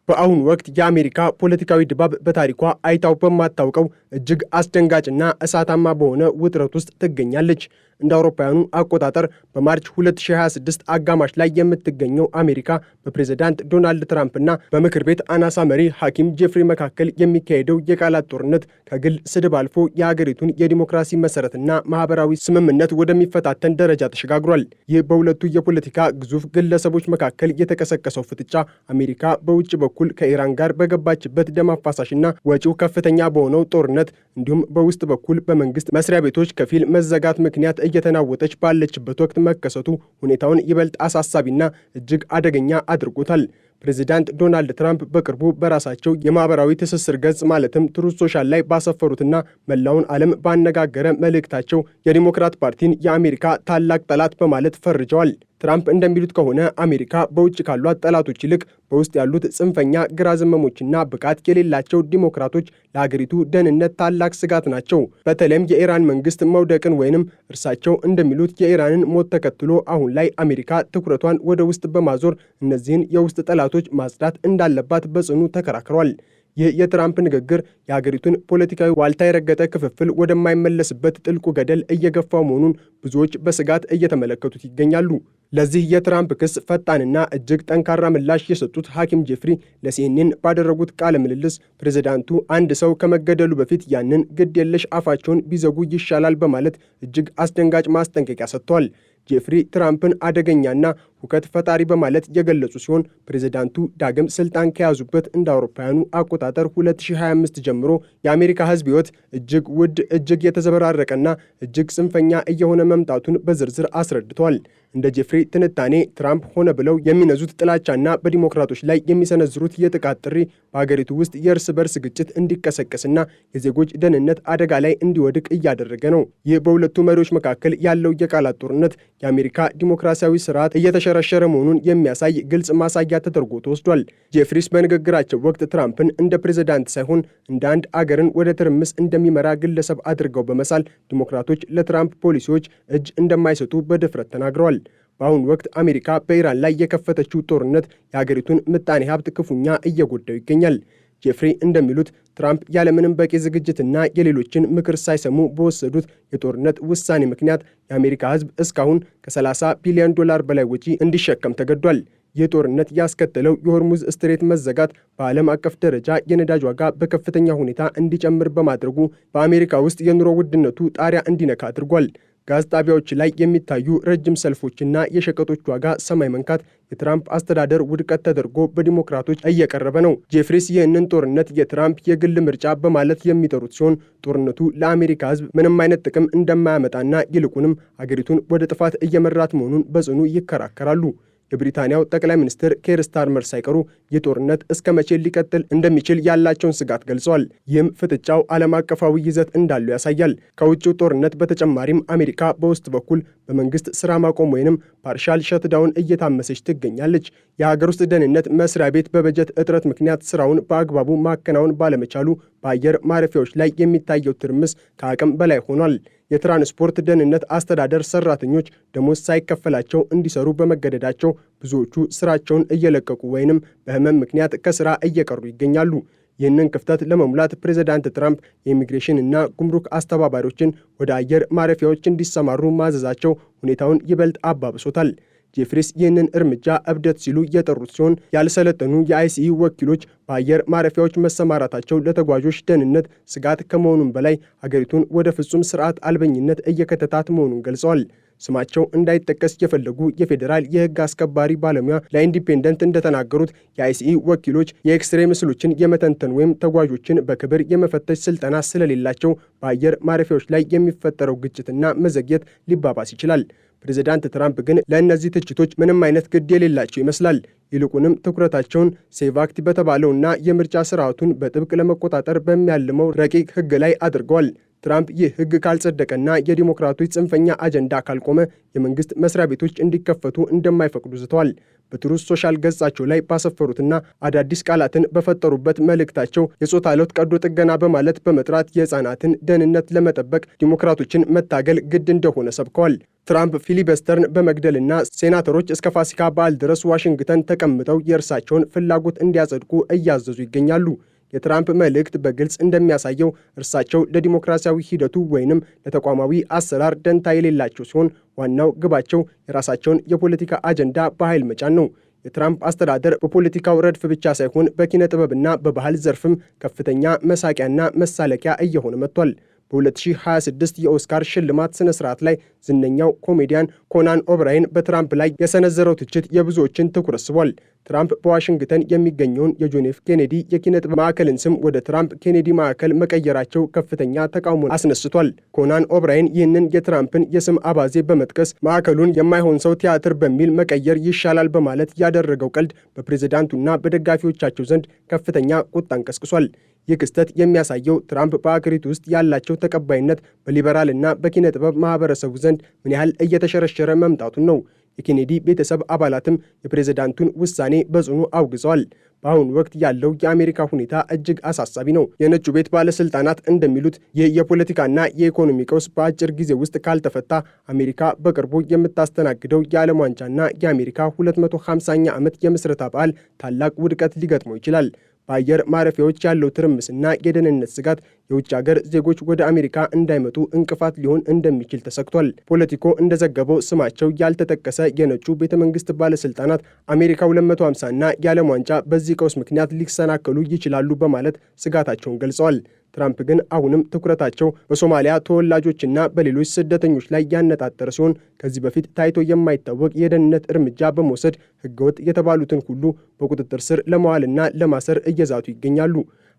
በአሁኑ ወቅት የአሜሪካ ፖለቲካዊ ድባብ በታሪኳ አይታው በማታውቀው እጅግ አስደንጋጭና እሳታማ በሆነ ውጥረት ውስጥ ትገኛለች። እንደ አውሮፓውያኑ አቆጣጠር በማርች 2026 አጋማሽ ላይ የምትገኘው አሜሪካ በፕሬዝዳንት ዶናልድ ትራምፕና በምክር ቤት አናሳ መሪ ሐኪም ጄፍሪ መካከል የሚካሄደው የቃላት ጦርነት ከግል ስድብ አልፎ የአገሪቱን የዲሞክራሲ መሰረትና ማህበራዊ ስምምነት ወደሚፈታተን ደረጃ ተሸጋግሯል። ይህ በሁለቱ የፖለቲካ ግዙፍ ግለሰቦች መካከል የተቀሰቀሰው ፍጥጫ አሜሪካ በውጭ በኩል ከኢራን ጋር በገባችበት ደም አፋሳሽና ወጪው ከፍተኛ በሆነው ጦርነት እንዲሁም በውስጥ በኩል በመንግስት መስሪያ ቤቶች ከፊል መዘጋት ምክንያት እየተናወጠች ባለችበት ወቅት መከሰቱ ሁኔታውን ይበልጥ አሳሳቢና እጅግ አደገኛ አድርጎታል። ፕሬዚዳንት ዶናልድ ትራምፕ በቅርቡ በራሳቸው የማህበራዊ ትስስር ገጽ ማለትም ትሩዝ ሶሻል ላይ ባሰፈሩትና መላውን ዓለም ባነጋገረ መልእክታቸው የዲሞክራት ፓርቲን የአሜሪካ ታላቅ ጠላት በማለት ፈርጀዋል። ትራምፕ እንደሚሉት ከሆነ አሜሪካ በውጭ ካሏት ጠላቶች ይልቅ በውስጥ ያሉት ጽንፈኛ ግራ ዘመሞችና ብቃት የሌላቸው ዲሞክራቶች ለሀገሪቱ ደህንነት ታላቅ ስጋት ናቸው። በተለይም የኢራን መንግስት መውደቅን ወይንም እርሳቸው እንደሚሉት የኢራንን ሞት ተከትሎ አሁን ላይ አሜሪካ ትኩረቷን ወደ ውስጥ በማዞር እነዚህን የውስጥ ጠላቶች ማጽዳት እንዳለባት በጽኑ ተከራክረዋል። ይህ የትራምፕ ንግግር የሀገሪቱን ፖለቲካዊ ዋልታ የረገጠ ክፍፍል ወደማይመለስበት ጥልቁ ገደል እየገፋው መሆኑን ብዙዎች በስጋት እየተመለከቱት ይገኛሉ። ለዚህ የትራምፕ ክስ ፈጣንና እጅግ ጠንካራ ምላሽ የሰጡት ሐኪም ጄፍሪ ለሲኤንኤን ባደረጉት ቃለ ምልልስ ፕሬዝዳንቱ አንድ ሰው ከመገደሉ በፊት ያንን ግድ የለሽ አፋቸውን ቢዘጉ ይሻላል በማለት እጅግ አስደንጋጭ ማስጠንቀቂያ ሰጥተዋል። ጄፍሪ ትራምፕን አደገኛና ሁከት ፈጣሪ በማለት የገለጹ ሲሆን ፕሬዝዳንቱ ዳግም ስልጣን ከያዙበት እንደ አውሮፓውያኑ አቆጣጠር 2025 ጀምሮ የአሜሪካ ሕዝብ ሕይወት እጅግ ውድ፣ እጅግ የተዘበራረቀና እጅግ ጽንፈኛ እየሆነ መምጣቱን በዝርዝር አስረድተዋል። እንደ ጄፍሪ ትንታኔ ትራምፕ ሆነ ብለው የሚነዙት ጥላቻና በዲሞክራቶች ላይ የሚሰነዝሩት የጥቃት ጥሪ በሀገሪቱ ውስጥ የእርስ በርስ ግጭት እንዲቀሰቀስና የዜጎች ደህንነት አደጋ ላይ እንዲወድቅ እያደረገ ነው። ይህ በሁለቱ መሪዎች መካከል ያለው የቃላት ጦርነት የአሜሪካ ዲሞክራሲያዊ ስርዓት እየተሸረሸረ መሆኑን የሚያሳይ ግልጽ ማሳያ ተደርጎ ተወስዷል። ጄፍሪስ በንግግራቸው ወቅት ትራምፕን እንደ ፕሬዝዳንት ሳይሆን እንደ አንድ አገርን ወደ ትርምስ እንደሚመራ ግለሰብ አድርገው በመሳል ዲሞክራቶች ለትራምፕ ፖሊሲዎች እጅ እንደማይሰጡ በድፍረት ተናግረዋል። በአሁኑ ወቅት አሜሪካ በኢራን ላይ የከፈተችው ጦርነት የሀገሪቱን ምጣኔ ሀብት ክፉኛ እየጎዳው ይገኛል። ጄፍሪ እንደሚሉት ትራምፕ ያለምንም በቂ ዝግጅትና የሌሎችን ምክር ሳይሰሙ በወሰዱት የጦርነት ውሳኔ ምክንያት የአሜሪካ ሕዝብ እስካሁን ከ30 ቢሊዮን ዶላር በላይ ወጪ እንዲሸከም ተገዷል። ይህ ጦርነት ያስከተለው የሆርሙዝ ስትሬት መዘጋት በዓለም አቀፍ ደረጃ የነዳጅ ዋጋ በከፍተኛ ሁኔታ እንዲጨምር በማድረጉ በአሜሪካ ውስጥ የኑሮ ውድነቱ ጣሪያ እንዲነካ አድርጓል። ጋዝ ጣቢያዎች ላይ የሚታዩ ረጅም ሰልፎችና የሸቀጦች ዋጋ ሰማይ መንካት የትራምፕ አስተዳደር ውድቀት ተደርጎ በዲሞክራቶች እየቀረበ ነው። ጄፍሪስ ይህንን ጦርነት የትራምፕ የግል ምርጫ በማለት የሚጠሩት ሲሆን ጦርነቱ ለአሜሪካ ሕዝብ ምንም አይነት ጥቅም እንደማያመጣና ይልቁንም አገሪቱን ወደ ጥፋት እየመራት መሆኑን በጽኑ ይከራከራሉ። የብሪታንያው ጠቅላይ ሚኒስትር ኬር ስታርመር ሳይቀሩ ይህ ጦርነት እስከ መቼ ሊቀጥል እንደሚችል ያላቸውን ስጋት ገልጸዋል። ይህም ፍጥጫው ዓለም አቀፋዊ ይዘት እንዳለው ያሳያል። ከውጭው ጦርነት በተጨማሪም አሜሪካ በውስጥ በኩል በመንግስት ስራ ማቆም ወይንም ፓርሻል ሸትዳውን እየታመሰች ትገኛለች። የሀገር ውስጥ ደህንነት መስሪያ ቤት በበጀት እጥረት ምክንያት ስራውን በአግባቡ ማከናወን ባለመቻሉ በአየር ማረፊያዎች ላይ የሚታየው ትርምስ ከአቅም በላይ ሆኗል። የትራንስፖርት ደህንነት አስተዳደር ሰራተኞች ደሞዝ ሳይከፈላቸው እንዲሰሩ በመገደዳቸው ብዙዎቹ ስራቸውን እየለቀቁ ወይንም በህመም ምክንያት ከስራ እየቀሩ ይገኛሉ። ይህንን ክፍተት ለመሙላት ፕሬዝዳንት ትራምፕ የኢሚግሬሽን እና ጉምሩክ አስተባባሪዎችን ወደ አየር ማረፊያዎች እንዲሰማሩ ማዘዛቸው ሁኔታውን ይበልጥ አባብሶታል። ጄፍሪስ ይህንን እርምጃ እብደት ሲሉ የጠሩት ሲሆን ያልሰለጠኑ የአይሲኢ ወኪሎች በአየር ማረፊያዎች መሰማራታቸው ለተጓዦች ደህንነት ስጋት ከመሆኑም በላይ አገሪቱን ወደ ፍጹም ስርዓት አልበኝነት እየከተታት መሆኑን ገልጸዋል። ስማቸው እንዳይጠቀስ የፈለጉ የፌዴራል የህግ አስከባሪ ባለሙያ ለኢንዲፔንደንት እንደተናገሩት የአይሲኢ ወኪሎች የኤክስሬ ምስሎችን የመተንተን ወይም ተጓዦችን በክብር የመፈተሽ ስልጠና ስለሌላቸው በአየር ማረፊያዎች ላይ የሚፈጠረው ግጭትና መዘግየት ሊባባስ ይችላል። ፕሬዝዳንት ትራምፕ ግን ለእነዚህ ትችቶች ምንም አይነት ግድ የሌላቸው ይመስላል። ይልቁንም ትኩረታቸውን ሴቫክት በተባለውና የምርጫ ስርዓቱን በጥብቅ ለመቆጣጠር በሚያልመው ረቂቅ ህግ ላይ አድርገዋል። ትራምፕ ይህ ህግ ካልጸደቀና የዲሞክራቶች ጽንፈኛ አጀንዳ ካልቆመ የመንግስት መስሪያ ቤቶች እንዲከፈቱ እንደማይፈቅዱ ዝተዋል። በትሩዝ ሶሻል ገጻቸው ላይ ባሰፈሩትና አዳዲስ ቃላትን በፈጠሩበት መልእክታቸው የጾታ ለውጥ ቀዶ ጥገና በማለት በመጥራት የህፃናትን ደህንነት ለመጠበቅ ዲሞክራቶችን መታገል ግድ እንደሆነ ሰብከዋል። ትራምፕ ፊሊበስተርን በመግደልና ሴናተሮች እስከ ፋሲካ በዓል ድረስ ዋሽንግተን ተቀምጠው የእርሳቸውን ፍላጎት እንዲያጸድቁ እያዘዙ ይገኛሉ። የትራምፕ መልእክት በግልጽ እንደሚያሳየው እርሳቸው ለዲሞክራሲያዊ ሂደቱ ወይንም ለተቋማዊ አሰራር ደንታ የሌላቸው ሲሆን ዋናው ግባቸው የራሳቸውን የፖለቲካ አጀንዳ በኃይል መጫን ነው። የትራምፕ አስተዳደር በፖለቲካው ረድፍ ብቻ ሳይሆን በኪነ ጥበብና በባህል ዘርፍም ከፍተኛ መሳቂያና መሳለቂያ እየሆነ መጥቷል። በ2026 የኦስካር ሽልማት ስነ ስርዓት ላይ ዝነኛው ኮሜዲያን ኮናን ኦብራይን በትራምፕ ላይ የሰነዘረው ትችት የብዙዎችን ትኩረት ስቧል። ትራምፕ በዋሽንግተን የሚገኘውን የጆን ኤፍ ኬኔዲ የኪነ ጥበብ ማዕከልን ስም ወደ ትራምፕ ኬኔዲ ማዕከል መቀየራቸው ከፍተኛ ተቃውሞ አስነስቷል። ኮናን ኦብራይን ይህንን የትራምፕን የስም አባዜ በመጥቀስ ማዕከሉን የማይሆን ሰው ቲያትር በሚል መቀየር ይሻላል በማለት ያደረገው ቀልድ በፕሬዝዳንቱና በደጋፊዎቻቸው ዘንድ ከፍተኛ ቁጣን ቀስቅሷል። ይህ ክስተት የሚያሳየው ትራምፕ በአገሪቱ ውስጥ ያላቸው ተቀባይነት በሊበራል እና በኪነ ጥበብ ማህበረሰቡ ዘንድ ምን ያህል እየተሸረሸረ መምጣቱን ነው። የኬኔዲ ቤተሰብ አባላትም የፕሬዝዳንቱን ውሳኔ በጽኑ አውግዘዋል። በአሁኑ ወቅት ያለው የአሜሪካ ሁኔታ እጅግ አሳሳቢ ነው። የነጩ ቤት ባለስልጣናት እንደሚሉት ይህ የፖለቲካና የኢኮኖሚ ቀውስ በአጭር ጊዜ ውስጥ ካልተፈታ አሜሪካ በቅርቡ የምታስተናግደው የዓለም ዋንጫና የአሜሪካ 250ኛ ዓመት የምስረታ በዓል ታላቅ ውድቀት ሊገጥመው ይችላል። በአየር ማረፊያዎች ያለው ትርምስና የደህንነት ስጋት የውጭ ሀገር ዜጎች ወደ አሜሪካ እንዳይመጡ እንቅፋት ሊሆን እንደሚችል ተሰግቷል። ፖለቲኮ እንደዘገበው ስማቸው ያልተጠቀሰ የነጩ ቤተ መንግስት ባለስልጣናት አሜሪካ 250ና የዓለም ዋንጫ በዚህ ቀውስ ምክንያት ሊሰናከሉ ይችላሉ በማለት ስጋታቸውን ገልጸዋል። ትራምፕ ግን አሁንም ትኩረታቸው በሶማሊያ ተወላጆችና በሌሎች ስደተኞች ላይ ያነጣጠረ ሲሆን ከዚህ በፊት ታይቶ የማይታወቅ የደህንነት እርምጃ በመውሰድ ህገወጥ የተባሉትን ሁሉ በቁጥጥር ስር ለማዋልና ለማሰር እየዛቱ ይገኛሉ።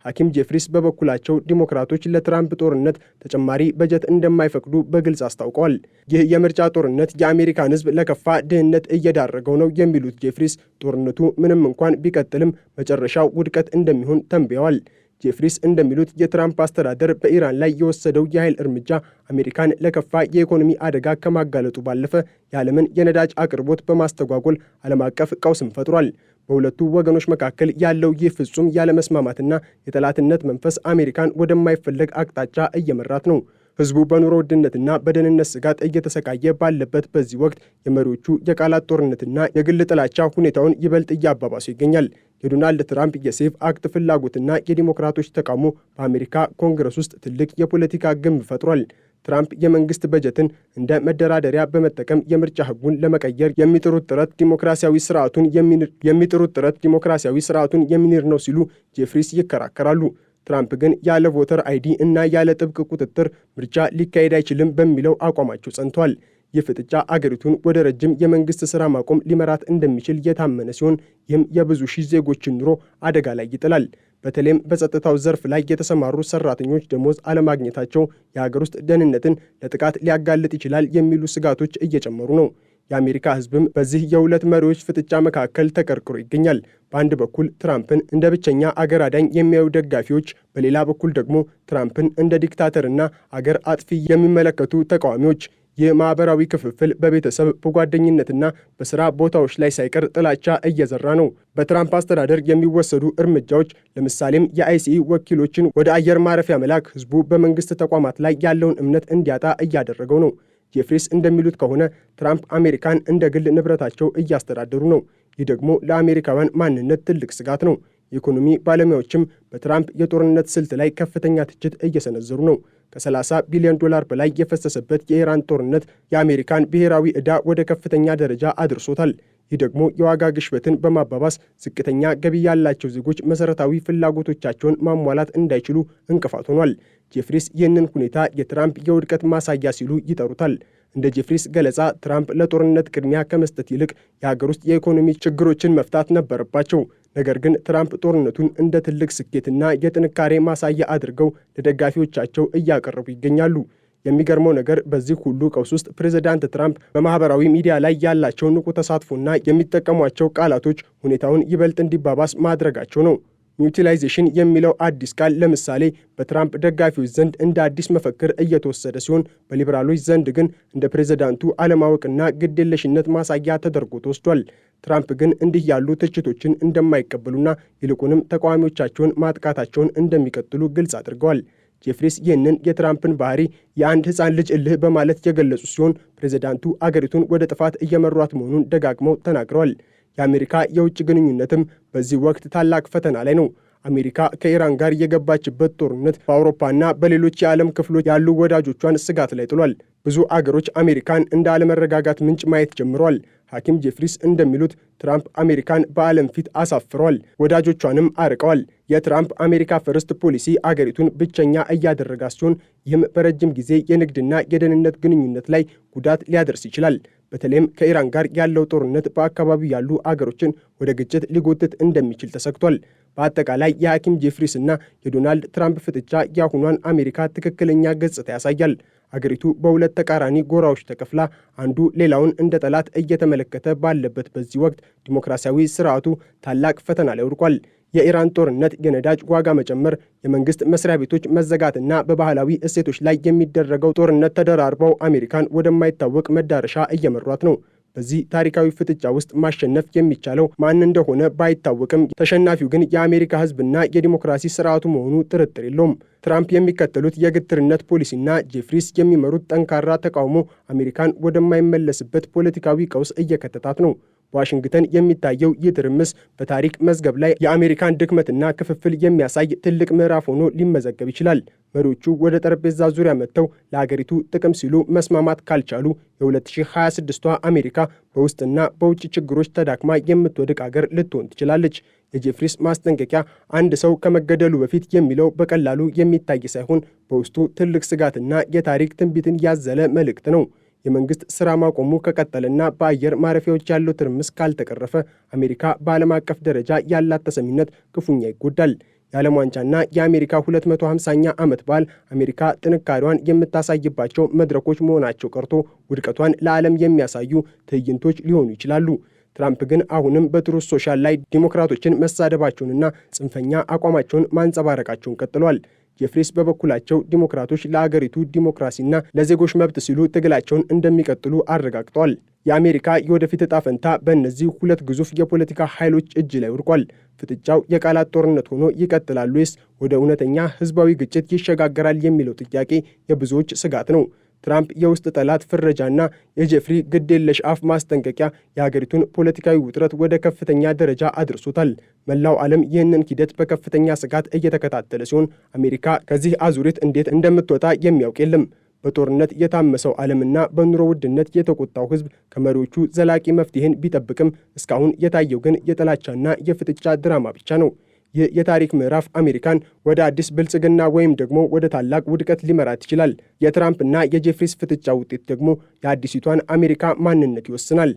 ሐኪም ጄፍሪስ በበኩላቸው ዲሞክራቶች ለትራምፕ ጦርነት ተጨማሪ በጀት እንደማይፈቅዱ በግልጽ አስታውቀዋል። ይህ የምርጫ ጦርነት የአሜሪካን ህዝብ ለከፋ ድህነት እየዳረገው ነው የሚሉት ጄፍሪስ ጦርነቱ ምንም እንኳን ቢቀጥልም መጨረሻው ውድቀት እንደሚሆን ተንብየዋል። ጄፍሪስ እንደሚሉት የትራምፕ አስተዳደር በኢራን ላይ የወሰደው የኃይል እርምጃ አሜሪካን ለከፋ የኢኮኖሚ አደጋ ከማጋለጡ ባለፈ የዓለምን የነዳጅ አቅርቦት በማስተጓጎል ዓለም አቀፍ ቀውስም ፈጥሯል። በሁለቱ ወገኖች መካከል ያለው ይህ ፍጹም ያለመስማማትና የጠላትነት መንፈስ አሜሪካን ወደማይፈለግ አቅጣጫ እየመራት ነው። ህዝቡ በኑሮ ውድነትና በደህንነት ስጋት እየተሰቃየ ባለበት በዚህ ወቅት የመሪዎቹ የቃላት ጦርነትና የግል ጥላቻ ሁኔታውን ይበልጥ እያባባሱ ይገኛል። የዶናልድ ትራምፕ የሴፍ አክት ፍላጎትና የዲሞክራቶች ተቃውሞ በአሜሪካ ኮንግረስ ውስጥ ትልቅ የፖለቲካ ግንብ ፈጥሯል። ትራምፕ የመንግስት በጀትን እንደ መደራደሪያ በመጠቀም የምርጫ ህጉን ለመቀየር የሚጥሩት ጥረት ዲሞክራሲያዊ ስርዓቱን የሚንር ነው ሲሉ ጄፍሪስ ይከራከራሉ። ትራምፕ ግን ያለ ቮተር አይዲ እና ያለ ጥብቅ ቁጥጥር ምርጫ ሊካሄድ አይችልም በሚለው አቋማቸው ጸንቷል። ይህ ፍጥጫ አገሪቱን ወደ ረጅም የመንግስት ሥራ ማቆም ሊመራት እንደሚችል የታመነ ሲሆን ይህም የብዙ ሺህ ዜጎችን ኑሮ አደጋ ላይ ይጥላል። በተለይም በጸጥታው ዘርፍ ላይ የተሰማሩ ሰራተኞች ደሞዝ አለማግኘታቸው የሀገር ውስጥ ደህንነትን ለጥቃት ሊያጋልጥ ይችላል የሚሉ ስጋቶች እየጨመሩ ነው። የአሜሪካ ህዝብም በዚህ የሁለት መሪዎች ፍጥጫ መካከል ተቀርቅሮ ይገኛል። በአንድ በኩል ትራምፕን እንደ ብቸኛ አገር አዳኝ የሚያዩ ደጋፊዎች፣ በሌላ በኩል ደግሞ ትራምፕን እንደ ዲክታተርና አገር አጥፊ የሚመለከቱ ተቃዋሚዎች። ይህ ማህበራዊ ክፍፍል በቤተሰብ በጓደኝነትና በስራ ቦታዎች ላይ ሳይቀር ጥላቻ እየዘራ ነው። በትራምፕ አስተዳደር የሚወሰዱ እርምጃዎች ለምሳሌም የአይሲኢ ወኪሎችን ወደ አየር ማረፊያ መላክ ህዝቡ በመንግስት ተቋማት ላይ ያለውን እምነት እንዲያጣ እያደረገው ነው። ጄፍሪስ እንደሚሉት ከሆነ ትራምፕ አሜሪካን እንደ ግል ንብረታቸው እያስተዳደሩ ነው። ይህ ደግሞ ለአሜሪካውያን ማንነት ትልቅ ስጋት ነው። የኢኮኖሚ ባለሙያዎችም በትራምፕ የጦርነት ስልት ላይ ከፍተኛ ትችት እየሰነዘሩ ነው። ከ30 ቢሊዮን ዶላር በላይ የፈሰሰበት የኢራን ጦርነት የአሜሪካን ብሔራዊ ዕዳ ወደ ከፍተኛ ደረጃ አድርሶታል። ይህ ደግሞ የዋጋ ግሽበትን በማባባስ ዝቅተኛ ገቢ ያላቸው ዜጎች መሠረታዊ ፍላጎቶቻቸውን ማሟላት እንዳይችሉ እንቅፋት ሆኗል። ጄፍሪስ ይህንን ሁኔታ የትራምፕ የውድቀት ማሳያ ሲሉ ይጠሩታል። እንደ ጄፍሪስ ገለጻ ትራምፕ ለጦርነት ቅድሚያ ከመስጠት ይልቅ የሀገር ውስጥ የኢኮኖሚ ችግሮችን መፍታት ነበረባቸው። ነገር ግን ትራምፕ ጦርነቱን እንደ ትልቅ ስኬትና የጥንካሬ ማሳያ አድርገው ለደጋፊዎቻቸው እያቀረቡ ይገኛሉ። የሚገርመው ነገር በዚህ ሁሉ ቀውስ ውስጥ ፕሬዝዳንት ትራምፕ በማህበራዊ ሚዲያ ላይ ያላቸው ንቁ ተሳትፎና የሚጠቀሟቸው ቃላቶች ሁኔታውን ይበልጥ እንዲባባስ ማድረጋቸው ነው። ሚውቲላይዜሽን የሚለው አዲስ ቃል ለምሳሌ በትራምፕ ደጋፊዎች ዘንድ እንደ አዲስ መፈክር እየተወሰደ ሲሆን፣ በሊበራሎች ዘንድ ግን እንደ ፕሬዝዳንቱ አለማወቅና ግዴለሽነት ማሳያ ተደርጎ ተወስዷል። ትራምፕ ግን እንዲህ ያሉ ትችቶችን እንደማይቀበሉና ይልቁንም ተቃዋሚዎቻቸውን ማጥቃታቸውን እንደሚቀጥሉ ግልጽ አድርገዋል። ጄፍሪስ ይህንን የትራምፕን ባህሪ የአንድ ሕፃን ልጅ እልህ በማለት የገለጹ ሲሆን ፕሬዝዳንቱ አገሪቱን ወደ ጥፋት እየመሯት መሆኑን ደጋግመው ተናግረዋል። የአሜሪካ የውጭ ግንኙነትም በዚህ ወቅት ታላቅ ፈተና ላይ ነው። አሜሪካ ከኢራን ጋር የገባችበት ጦርነት በአውሮፓና በሌሎች የዓለም ክፍሎች ያሉ ወዳጆቿን ስጋት ላይ ጥሏል። ብዙ አገሮች አሜሪካን እንደ አለመረጋጋት ምንጭ ማየት ጀምረዋል። ሐኪም ጄፍሪስ እንደሚሉት ትራምፕ አሜሪካን በዓለም ፊት አሳፍረዋል፣ ወዳጆቿንም አርቀዋል። የትራምፕ አሜሪካ ፈርስት ፖሊሲ አገሪቱን ብቸኛ እያደረጋት ሲሆን ይህም በረጅም ጊዜ የንግድና የደህንነት ግንኙነት ላይ ጉዳት ሊያደርስ ይችላል። በተለይም ከኢራን ጋር ያለው ጦርነት በአካባቢው ያሉ አገሮችን ወደ ግጭት ሊጎትት እንደሚችል ተሰግቷል። በአጠቃላይ የሐኪም ጄፍሪስ እና የዶናልድ ትራምፕ ፍጥጫ የአሁኗን አሜሪካ ትክክለኛ ገጽታ ያሳያል። አገሪቱ በሁለት ተቃራኒ ጎራዎች ተከፍላ አንዱ ሌላውን እንደ ጠላት እየተመለከተ ባለበት በዚህ ወቅት ዲሞክራሲያዊ ስርዓቱ ታላቅ ፈተና ላይ ወድቋል። የኢራን ጦርነት፣ የነዳጅ ዋጋ መጨመር፣ የመንግስት መስሪያ ቤቶች መዘጋትና በባህላዊ እሴቶች ላይ የሚደረገው ጦርነት ተደራርበው አሜሪካን ወደማይታወቅ መዳረሻ እየመሯት ነው። በዚህ ታሪካዊ ፍጥጫ ውስጥ ማሸነፍ የሚቻለው ማን እንደሆነ ባይታወቅም ተሸናፊው ግን የአሜሪካ ሕዝብና የዲሞክራሲ ስርዓቱ መሆኑ ጥርጥር የለውም። ትራምፕ የሚከተሉት የግትርነት ፖሊሲና ጄፍሪስ የሚመሩት ጠንካራ ተቃውሞ አሜሪካን ወደማይመለስበት ፖለቲካዊ ቀውስ እየከተታት ነው። በዋሽንግተን የሚታየው ይህ ትርምስ በታሪክ መዝገብ ላይ የአሜሪካን ድክመትና ክፍፍል የሚያሳይ ትልቅ ምዕራፍ ሆኖ ሊመዘገብ ይችላል። መሪዎቹ ወደ ጠረጴዛ ዙሪያ መጥተው ለሀገሪቱ ጥቅም ሲሉ መስማማት ካልቻሉ የ2026ቷ አሜሪካ በውስጥና በውጭ ችግሮች ተዳክማ የምትወድቅ አገር ልትሆን ትችላለች። የጄፍሪስ ማስጠንቀቂያ አንድ ሰው ከመገደሉ በፊት የሚለው በቀላሉ የሚታይ ሳይሆን በውስጡ ትልቅ ስጋትና የታሪክ ትንቢትን ያዘለ መልእክት ነው። የመንግስት ሥራ ማቆሙ ከቀጠለና በአየር ማረፊያዎች ያለው ትርምስ ካልተቀረፈ አሜሪካ በዓለም አቀፍ ደረጃ ያላት ተሰሚነት ክፉኛ ይጎዳል። የዓለም ዋንጫና የአሜሪካ 250ኛ ዓመት በዓል አሜሪካ ጥንካሬዋን የምታሳይባቸው መድረኮች መሆናቸው ቀርቶ ውድቀቷን ለዓለም የሚያሳዩ ትዕይንቶች ሊሆኑ ይችላሉ። ትራምፕ ግን አሁንም በትሩዝ ሶሻል ላይ ዲሞክራቶችን መሳደባቸውንና ጽንፈኛ አቋማቸውን ማንጸባረቃቸውን ቀጥለዋል። ጄፍሪስ በበኩላቸው ዲሞክራቶች ለአገሪቱ ዲሞክራሲና ለዜጎች መብት ሲሉ ትግላቸውን እንደሚቀጥሉ አረጋግጠዋል። የአሜሪካ የወደፊት ዕጣ ፈንታ በእነዚህ ሁለት ግዙፍ የፖለቲካ ኃይሎች እጅ ላይ ወድቋል። ፍጥጫው የቃላት ጦርነት ሆኖ ይቀጥላል ወይስ ወደ እውነተኛ ሕዝባዊ ግጭት ይሸጋገራል የሚለው ጥያቄ የብዙዎች ስጋት ነው። ትራምፕ የውስጥ ጠላት ፍረጃና የጄፍሪ ግዴለሽ አፍ ማስጠንቀቂያ የሀገሪቱን ፖለቲካዊ ውጥረት ወደ ከፍተኛ ደረጃ አድርሶታል። መላው ዓለም ይህንን ሂደት በከፍተኛ ስጋት እየተከታተለ ሲሆን አሜሪካ ከዚህ አዙሪት እንዴት እንደምትወጣ የሚያውቅ የለም። በጦርነት የታመሰው ዓለምና በኑሮ ውድነት የተቆጣው ሕዝብ ከመሪዎቹ ዘላቂ መፍትሄን ቢጠብቅም እስካሁን የታየው ግን የጥላቻና የፍጥጫ ድራማ ብቻ ነው። ይህ የታሪክ ምዕራፍ አሜሪካን ወደ አዲስ ብልጽግና ወይም ደግሞ ወደ ታላቅ ውድቀት ሊመራት ይችላል። የትራምፕና የጄፍሪስ ፍጥጫ ውጤት ደግሞ የአዲሲቷን አሜሪካ ማንነት ይወስናል።